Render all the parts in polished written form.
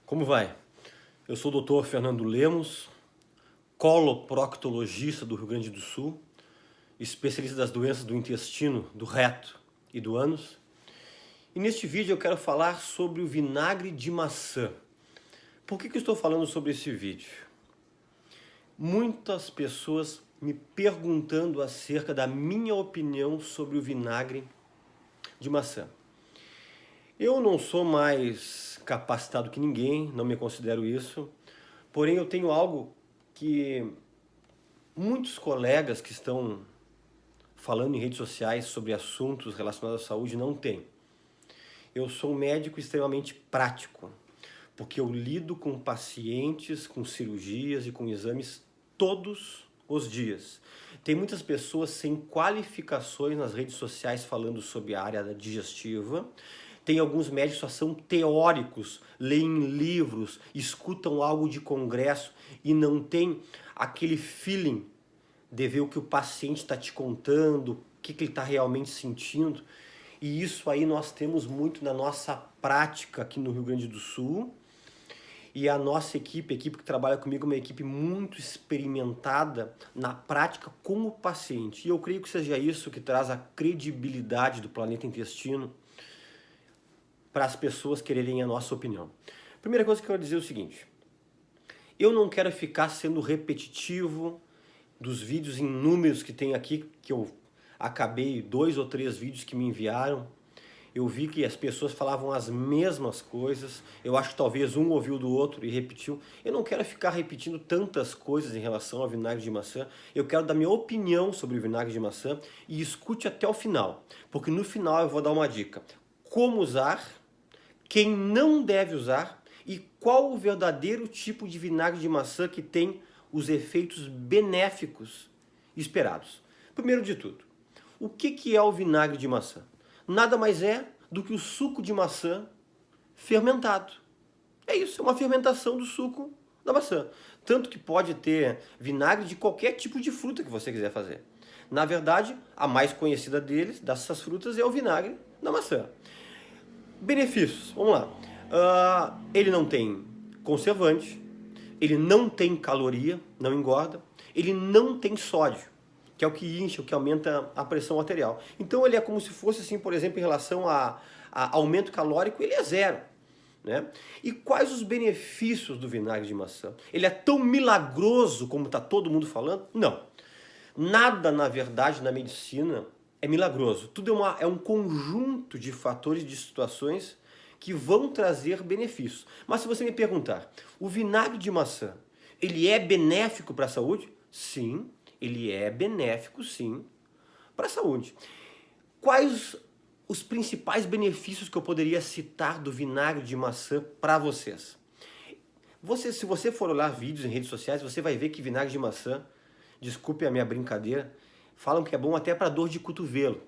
Como vai? Eu sou o Dr. Fernando Lemos, coloproctologista do Rio Grande do Sul, especialista das doenças do intestino, do reto e do ânus. E neste vídeo eu quero falar sobre o vinagre de maçã. Por que eu estou falando sobre esse vídeo? Muitas pessoas me perguntando acerca da minha opinião sobre o vinagre de maçã. Eu não sou mais capacitado que ninguém, não me considero isso, porém eu tenho algo que muitos colegas que estão falando em redes sociais sobre assuntos relacionados à saúde não têm. Eu sou um médico extremamente prático, porque eu lido com pacientes, com cirurgias e com exames todos os dias. Tem muitas pessoas sem qualificações nas redes sociais falando sobre a área digestiva. Tem alguns médicos que só são teóricos, leem livros, escutam algo de congresso e não tem aquele feeling de ver o que o paciente está te contando, o que ele está realmente sentindo. E isso aí nós temos muito na nossa prática aqui no Rio Grande do Sul. E a nossa equipe, a equipe que trabalha comigo, é uma equipe muito experimentada na prática com o paciente. E eu creio que seja isso que traz a credibilidade do Planeta Intestino para as pessoas quererem a nossa opinião. Primeira coisa que eu quero dizer é o seguinte: eu não quero ficar sendo repetitivo dos vídeos em números que tem aqui, que eu acabei 2 ou 3 vídeos que me enviaram. Eu vi que as pessoas falavam as mesmas coisas, eu acho que talvez um ouviu do outro e repetiu. Eu não quero ficar repetindo tantas coisas em relação ao vinagre de maçã. Eu quero dar minha opinião sobre o vinagre de maçã e escute até o final, porque no final eu vou dar uma dica. Como usar, quem não deve usar e qual o verdadeiro tipo de vinagre de maçã que tem os efeitos benéficos esperados. Primeiro de tudo, o que é o vinagre de maçã? Nada mais é do que o suco de maçã fermentado. É isso, é uma fermentação do suco da maçã. Tanto que pode ter vinagre de qualquer tipo de fruta que você quiser fazer. Na verdade, a mais conhecida dessas frutas, é o vinagre da maçã. Benefícios, vamos lá. Ele não tem conservante, ele não tem caloria, não engorda, ele não tem sódio, que é o que incha, o que aumenta a pressão arterial. Então ele é como se fosse assim, por exemplo, em relação a aumento calórico, ele é zero. Né? E quais os benefícios do vinagre de maçã? Ele é tão milagroso como está todo mundo falando? Não. Nada, na verdade, na medicina é milagroso. Tudo é um conjunto de fatores, de situações que vão trazer benefícios. Mas se você me perguntar, o vinagre de maçã, ele é benéfico para a saúde? Sim, ele é benéfico, sim, para a saúde. Quais os principais benefícios que eu poderia citar do vinagre de maçã para vocês? Se você for olhar vídeos em redes sociais, você vai ver que vinagre de maçã, desculpe a minha brincadeira, falam que é bom até para dor de cotovelo,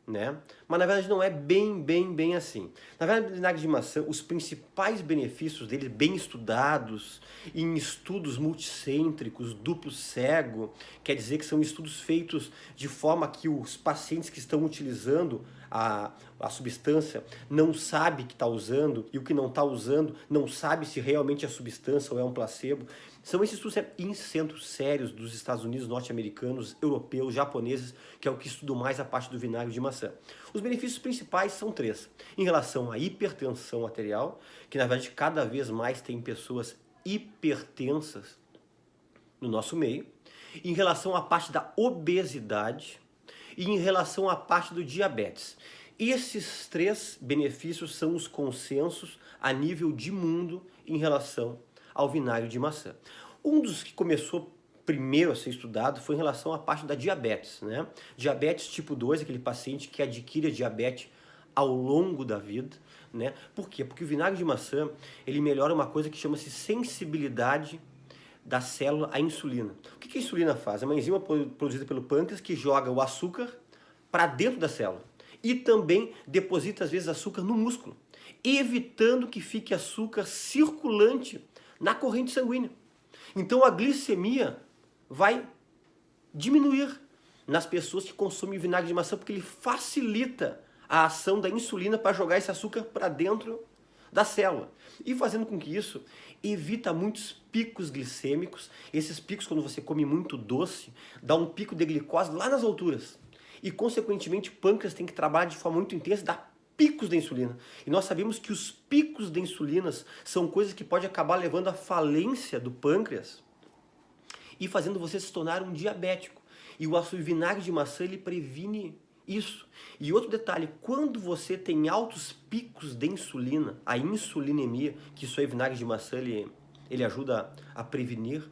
né? Mas na verdade não é bem assim. Na verdade, o vinagre de maçã, os principais benefícios dele, bem estudados, em estudos multicêntricos, duplo cego, quer dizer que são estudos feitos de forma que os pacientes que estão utilizando a substância não sabe que está usando, e o que não está usando não sabe se realmente é substância ou é um placebo. São esses estudos em centros sérios dos Estados Unidos, norte-americanos, europeus, japoneses, que é o que estudam mais a parte do vinagre de maçã. Os benefícios principais são 3. Em relação à hipertensão arterial, que na verdade cada vez mais tem pessoas hipertensas no nosso meio. Em relação à parte da obesidade e em relação à parte do diabetes. Esses 3 benefícios são os consensos a nível de mundo em relação ao vinagre de maçã. Um dos que começou primeiro a ser estudado foi em relação à parte da diabetes, né? Diabetes tipo 2, aquele paciente que adquire a diabetes ao longo da vida, né? Por quê? Porque o vinagre de maçã, ele melhora uma coisa que chama-se sensibilidade da célula à insulina. O que a insulina faz? É uma enzima produzida pelo pâncreas que joga o açúcar para dentro da célula e também deposita às vezes açúcar no músculo, evitando que fique açúcar circulante na corrente sanguínea. Então a glicemia vai diminuir nas pessoas que consomem vinagre de maçã, porque ele facilita a ação da insulina para jogar esse açúcar para dentro da célula. E fazendo com que isso evita muitos picos glicêmicos. Esses picos, quando você come muito doce, dá um pico de glicose lá nas alturas. E, consequentemente, o pâncreas tem que trabalhar de forma muito intensa e dá picos de insulina. E nós sabemos que os picos de insulina são coisas que podem acabar levando à falência do pâncreas e fazendo você se tornar um diabético. E o vinagre de maçã, ele previne isso. E outro detalhe, quando você tem altos picos de insulina, a insulinemia, que isso aí, vinagre de maçã, ele ajuda a prevenir,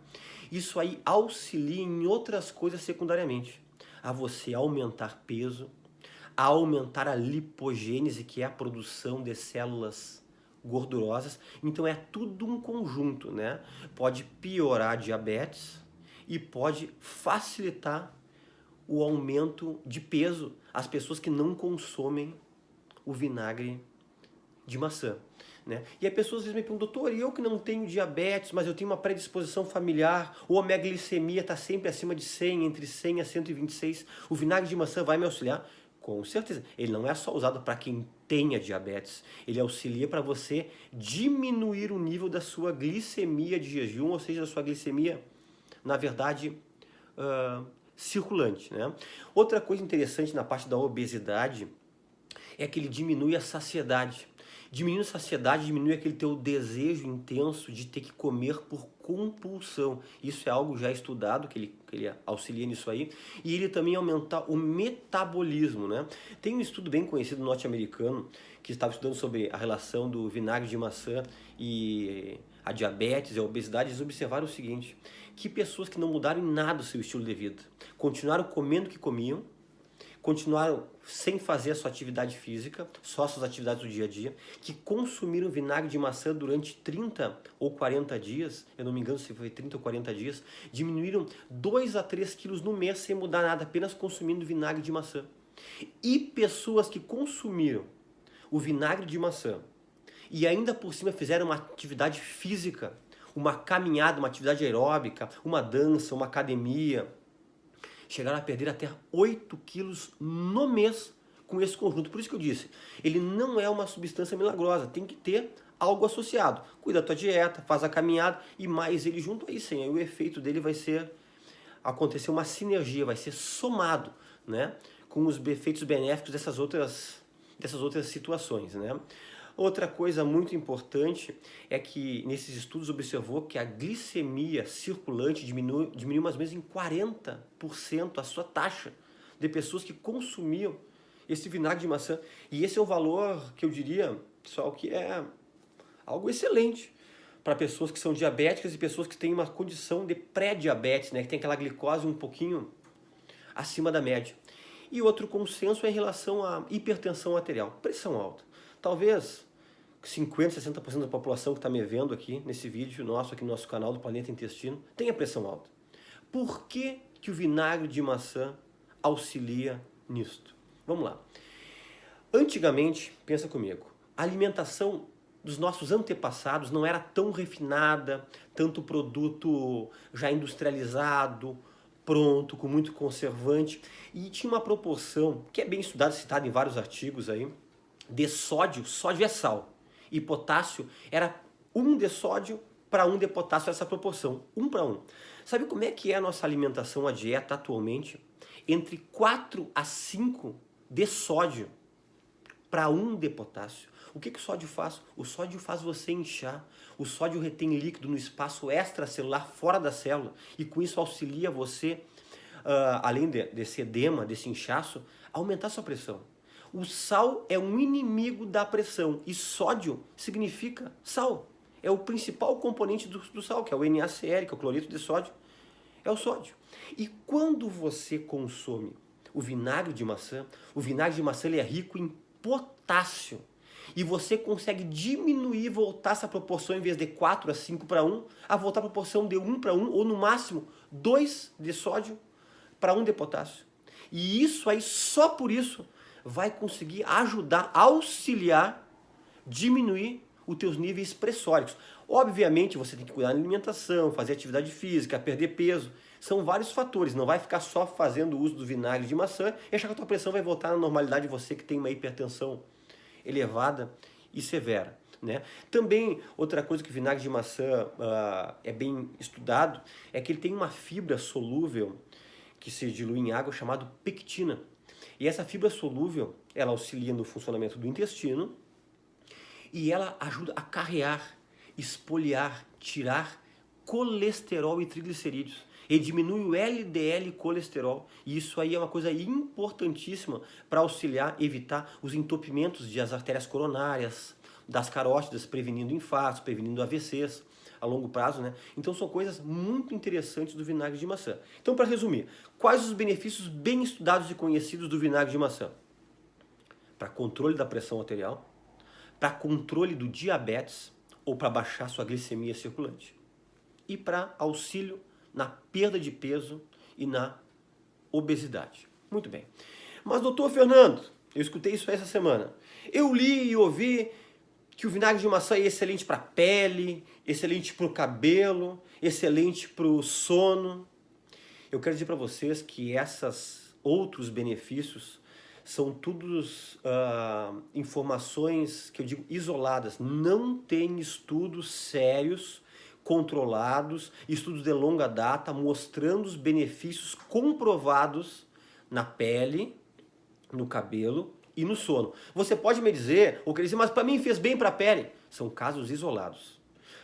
isso aí auxilia em outras coisas secundariamente. A você aumentar peso, a aumentar a lipogênese, que é a produção de células gordurosas. Então é tudo um conjunto, né? Pode piorar a diabetes e pode facilitar o aumento de peso às pessoas que não consomem o vinagre de maçã, né? E as pessoas às vezes me perguntam, doutor, eu que não tenho diabetes, mas eu tenho uma predisposição familiar, ou a minha glicemia está sempre acima de 100, entre 100 a 126, o vinagre de maçã vai me auxiliar? Com certeza. Ele não é só usado para quem tenha diabetes, ele auxilia para você diminuir o nível da sua glicemia de jejum, ou seja, da sua glicemia, na verdade, circulante, né? Outra coisa interessante na parte da obesidade é que ele diminui a saciedade. Diminuindo a saciedade, diminui aquele teu desejo intenso de ter que comer por compulsão. Isso é algo já estudado, que ele auxilia nisso aí. E ele também aumenta o metabolismo, né? Tem um estudo bem conhecido norte-americano que estava estudando sobre a relação do vinagre de maçã e a diabetes e a obesidade. Eles observaram o seguinte, que pessoas que não mudaram em nada o seu estilo de vida, continuaram comendo o que comiam, continuaram sem fazer a sua atividade física, só suas atividades do dia a dia, que consumiram vinagre de maçã durante 30 ou 40 dias, eu não me engano se foi 30 ou 40 dias, diminuíram 2 a 3 quilos no mês sem mudar nada, apenas consumindo vinagre de maçã. E pessoas que consumiram o vinagre de maçã e ainda por cima fizeram uma atividade física, uma caminhada, uma atividade aeróbica, uma dança, uma academia, chegaram a perder até 8 quilos no mês com esse conjunto. Por isso que eu disse, ele não é uma substância milagrosa, tem que ter algo associado. Cuida da tua dieta, faz a caminhada e mais ele junto, aí sim, aí o efeito dele vai ser, acontecer uma sinergia, vai ser somado, né, com os efeitos benéficos dessas outras situações, né. Outra coisa muito importante é que nesses estudos observou que a glicemia circulante diminuiu mais ou menos em 40% a sua taxa de pessoas que consumiam esse vinagre de maçã. E esse é um valor que eu diria, pessoal, que é algo excelente para pessoas que são diabéticas e pessoas que têm uma condição de pré-diabetes, né, que tem aquela glicose um pouquinho acima da média. E outro consenso é em relação à hipertensão arterial, pressão alta. Talvez 50%, 60% da população que está me vendo aqui nesse vídeo nosso, aqui no nosso canal do Planeta Intestino, tenha pressão alta. Por que que o vinagre de maçã auxilia nisto? Vamos lá. Antigamente, pensa comigo, a alimentação dos nossos antepassados não era tão refinada, tanto produto já industrializado, pronto, com muito conservante, e tinha uma proporção, que é bem estudada, citada em vários artigos aí, de sódio é sal, e potássio era 1 de sódio para 1 de potássio, essa proporção, 1 para 1. Sabe como é que é a nossa alimentação, a dieta atualmente? Entre 4 a 5 de sódio para 1 de potássio. O que o sódio faz? O sódio faz você inchar. O sódio retém líquido no espaço extracelular fora da célula e com isso auxilia você, além desse edema, desse inchaço, a aumentar sua pressão. O sal é um inimigo da pressão e sódio significa sal. É o principal componente do sal, que é o NaCl, que é o cloreto de sódio, é o sódio. E quando você consome o vinagre de maçã ele é rico em potássio. E você consegue diminuir, voltar essa proporção, em vez de 4 a 5 para 1, a voltar a proporção de 1 para 1, ou no máximo 2 de sódio para 1 de potássio. E isso aí, só por isso, vai conseguir ajudar, auxiliar, diminuir os teus níveis pressóricos. Obviamente, você tem que cuidar da alimentação, fazer atividade física, perder peso. São vários fatores, não vai ficar só fazendo uso do vinagre de maçã e achar que a tua pressão vai voltar à normalidade, você que tem uma hipertensão elevada e severa. né? Também, outra coisa que o vinagre de maçã é bem estudado, é que ele tem uma fibra solúvel que se dilui em água chamada pectina. E essa fibra solúvel, ela auxilia no funcionamento do intestino e ela ajuda a carrear, espoliar, tirar colesterol e triglicerídeos. E diminui o LDL colesterol. E isso aí é uma coisa importantíssima para auxiliar, evitar os entupimentos das artérias coronárias, das carótidas, prevenindo infartos, prevenindo AVCs a longo prazo, né? Então são coisas muito interessantes do vinagre de maçã. Então, para resumir, quais os benefícios bem estudados e conhecidos do vinagre de maçã? Para controle da pressão arterial, para controle do diabetes ou para baixar sua glicemia circulante. E para auxílio na perda de peso e na obesidade. Muito bem. Mas, doutor Fernando, eu escutei isso essa semana. Eu li e ouvi que o vinagre de maçã é excelente para a pele, excelente para o cabelo, excelente para o sono. Eu quero dizer para vocês que esses outros benefícios são todos informações que eu digo isoladas. Não tem estudos sérios, controlados, estudos de longa data mostrando os benefícios comprovados na pele, no cabelo e no sono. Você pode me dizer, ou quer dizer, mas para mim fez bem para a pele. São casos isolados.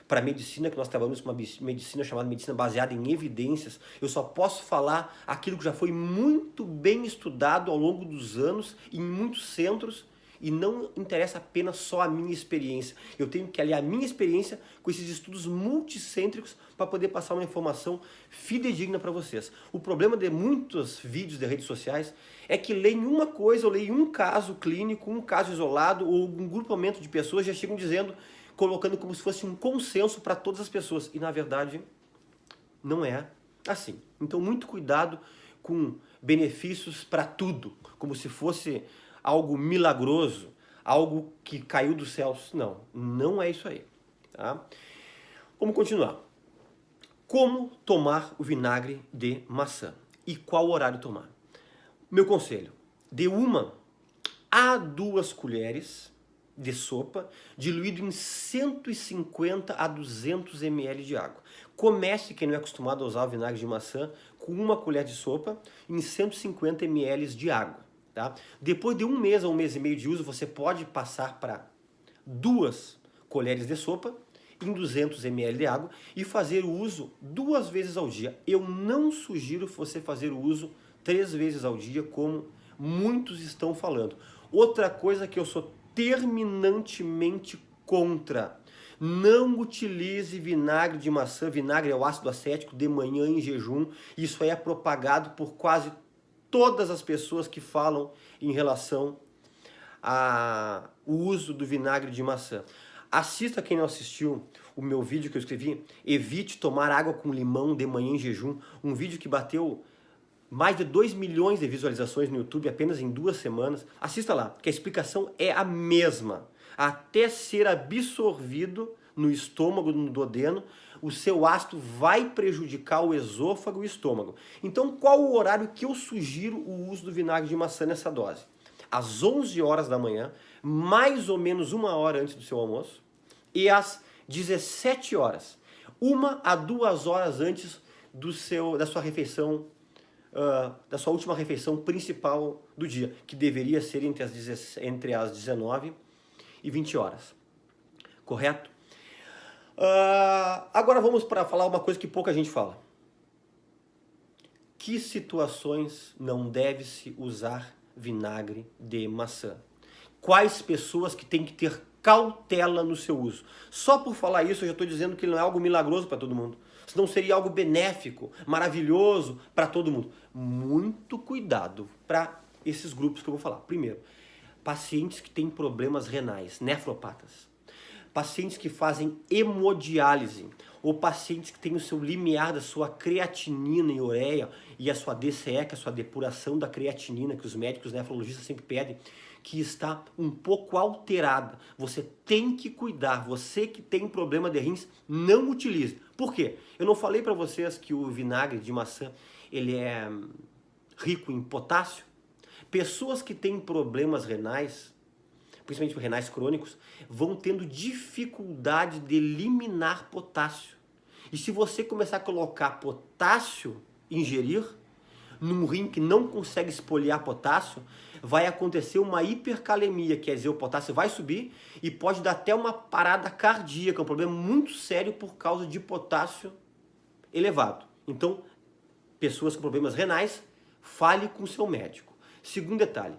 Para a medicina, que nós trabalhamos com uma medicina chamada medicina baseada em evidências, eu só posso falar aquilo que já foi muito bem estudado ao longo dos anos em muitos centros e não interessa apenas só a minha experiência. Eu tenho que aliar a minha experiência com esses estudos multicêntricos para poder passar uma informação fidedigna para vocês. O problema de muitos vídeos de redes sociais é que leem uma coisa, ou leem um caso clínico, um caso isolado, ou um grupamento de pessoas já chegam dizendo, colocando como se fosse um consenso para todas as pessoas. E na verdade, não é assim. Então, muito cuidado com benefícios para tudo, como se fosse algo milagroso, algo que caiu dos céus. Não, não é isso aí. Tá? Vamos continuar. Como tomar o vinagre de maçã e qual horário tomar? Meu conselho, de 1 a 2 colheres de sopa, diluído em 150 a 200 ml de água. Comece, quem não é acostumado a usar o vinagre de maçã, com 1 colher de sopa em 150 ml de água. Tá? Depois de 1 mês a 1 mês e meio de uso, você pode passar para 2 colheres de sopa em 200 ml de água e fazer o uso 2 vezes ao dia. Eu não sugiro você fazer o uso 3 vezes ao dia, como muitos estão falando. Outra coisa que eu sou terminantemente contra: não utilize vinagre de maçã, vinagre é o ácido acético, de manhã em jejum. Isso aí é propagado por quase todas as pessoas que falam em relação ao uso do vinagre de maçã. Assista, quem não assistiu, o meu vídeo que eu escrevi, evite tomar água com limão de manhã em jejum, um vídeo que bateu mais de 2 milhões de visualizações no YouTube apenas em 2 semanas. Assista lá, que a explicação é a mesma. Até ser absorvido no estômago, no duodeno, o seu ácido vai prejudicar o esôfago e o estômago. Então, qual o horário que eu sugiro o uso do vinagre de maçã nessa dose? Às 11 horas da manhã, mais ou menos 1 hora antes do seu almoço, e às 17 horas, 1 a 2 horas antes da sua refeição, da sua última refeição principal do dia, que deveria ser entre as 19 e 20 horas. Correto? Agora vamos para falar uma coisa que pouca gente fala. Que situações não deve-se usar vinagre de maçã? Quais pessoas que têm que ter cautela no seu uso? Só por falar isso eu já estou dizendo que ele não é algo milagroso para todo mundo. Senão seria algo benéfico, maravilhoso para todo mundo. Muito cuidado para esses grupos que eu vou falar. Primeiro, pacientes que têm problemas renais, nefropatas. Pacientes que fazem hemodiálise, ou pacientes que têm o seu limiar da sua creatinina e ureia e a sua DCE, que é a sua depuração da creatinina, que os médicos nefrologistas sempre pedem, que está um pouco alterada. Você tem que cuidar. Você que tem problema de rins, não utilize. Por quê? Eu não falei para vocês que o vinagre de maçã ele é rico em potássio? Pessoas que têm problemas renais principalmente renais crônicos, vão tendo dificuldade de eliminar potássio. E se você começar a colocar potássio, ingerir, num rim que não consegue espoliar potássio, vai acontecer uma hipercalemia, quer dizer, o potássio vai subir e pode dar até uma parada cardíaca, um problema muito sério por causa de potássio elevado. Então, pessoas com problemas renais, fale com seu médico. Segundo detalhe,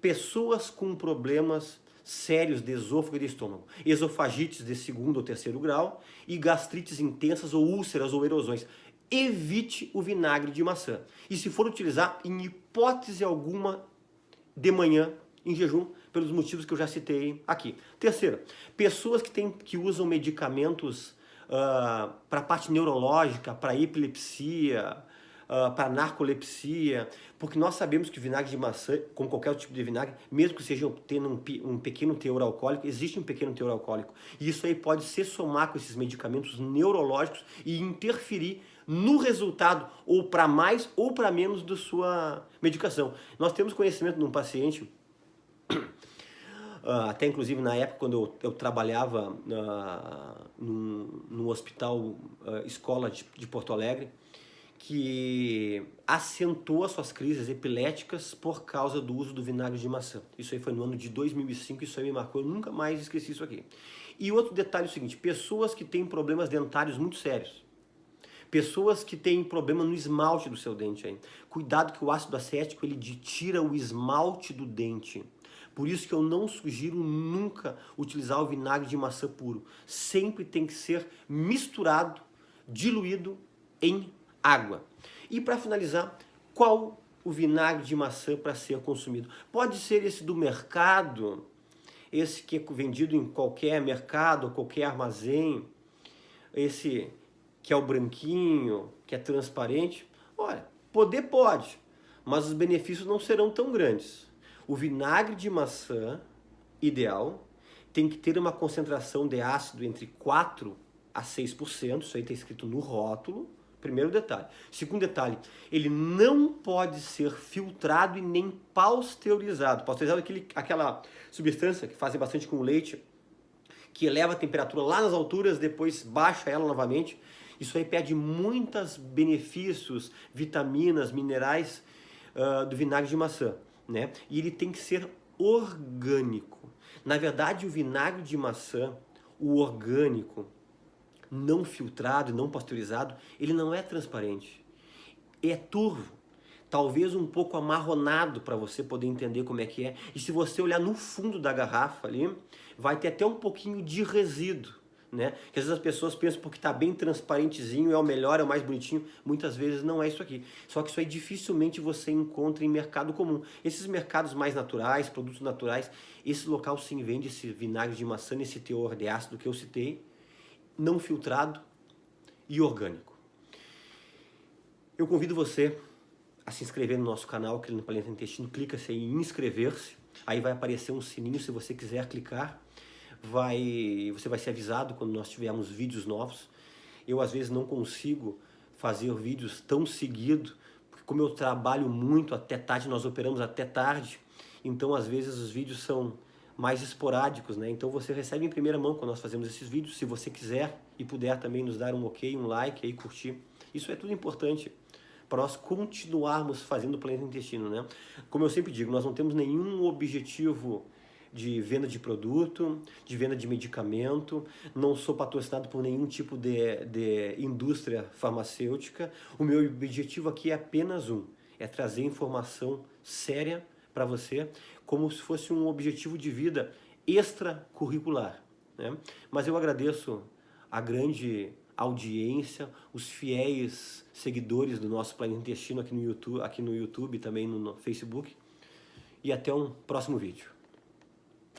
pessoas com problemas sérios de esôfago e de estômago, esofagites de segundo ou terceiro grau e gastrites intensas ou úlceras ou erosões. Evite o vinagre de maçã. E se for utilizar, em hipótese alguma, de manhã, em jejum, pelos motivos que eu já citei aqui. Terceiro, pessoas que usam medicamentos para a parte neurológica, para epilepsia, para narcolepsia, porque nós sabemos que o vinagre de maçã, como qualquer tipo de vinagre, mesmo que seja tendo um pequeno teor alcoólico, existe um pequeno teor alcoólico. E isso aí pode se somar com esses medicamentos neurológicos e interferir no resultado, ou para mais ou para menos da sua medicação. Nós temos conhecimento de um paciente, até inclusive na época quando eu trabalhava num hospital escola de Porto Alegre, que acentuou as suas crises epiléticas por causa do uso do vinagre de maçã. Isso aí foi no ano de 2005, isso aí me marcou, eu nunca mais esqueci isso aqui. E outro detalhe é o seguinte, pessoas que têm problemas dentários muito sérios, pessoas que têm problema no esmalte do seu dente aí. Cuidado que o ácido acético ele tira o esmalte do dente. Por isso que eu não sugiro nunca utilizar o vinagre de maçã puro. Sempre tem que ser misturado, diluído em água. E para finalizar, qual o vinagre de maçã para ser consumido? Pode ser esse do mercado, esse que é vendido em qualquer mercado, qualquer armazém, esse que é o branquinho, que é transparente. Olha, poder pode, mas os benefícios não serão tão grandes. O vinagre de maçã ideal tem que ter uma concentração de ácido entre 4 a 6%, isso aí está escrito no rótulo, primeiro detalhe. Segundo detalhe, ele não pode ser filtrado e nem pasteurizado. Pasteurizado é aquela substância que fazem bastante com o leite, que eleva a temperatura lá nas alturas, depois baixa ela novamente. Isso aí perde muitos benefícios, vitaminas, minerais do vinagre de maçã, né? E ele tem que ser orgânico. Na verdade, o vinagre de maçã, o orgânico, não filtrado, não pasteurizado, ele não é transparente. É turvo. Talvez um pouco amarronado para você poder entender como é que é. E se você olhar no fundo da garrafa ali, vai ter até um pouquinho de resíduo, né? Que às vezes as pessoas pensam porque está bem transparentezinho, é o melhor, é o mais bonitinho. Muitas vezes não é isso aqui. Só que isso aí dificilmente você encontra em mercado comum. Esses mercados mais naturais, produtos naturais, esse local sim vende esse vinagre de maçã, esse teor de ácido que eu citei, não filtrado e orgânico. Eu convido você a se inscrever no nosso canal, aqui no Planeta Intestino, clica-se em inscrever-se, aí vai aparecer um sininho, se você quiser clicar, você vai ser avisado quando nós tivermos vídeos novos. Eu às vezes não consigo fazer vídeos tão seguido, porque como eu trabalho muito até tarde, nós operamos até tarde, então às vezes os vídeos são mais esporádicos, né? Então você recebe em primeira mão quando nós fazemos esses vídeos, se você quiser e puder também nos dar um ok, um like aí, curtir. Isso é tudo importante para nós continuarmos fazendo o Planeta Intestino, né? Como eu sempre digo, nós não temos nenhum objetivo de venda de produto, de venda de medicamento, não sou patrocinado por nenhum tipo de indústria farmacêutica. O meu objetivo aqui é apenas é trazer informação séria para você, como se fosse um objetivo de vida extracurricular, né? Mas eu agradeço a grande audiência, os fiéis seguidores do nosso Planeta Intestino aqui no YouTube e também no Facebook. E até um próximo vídeo.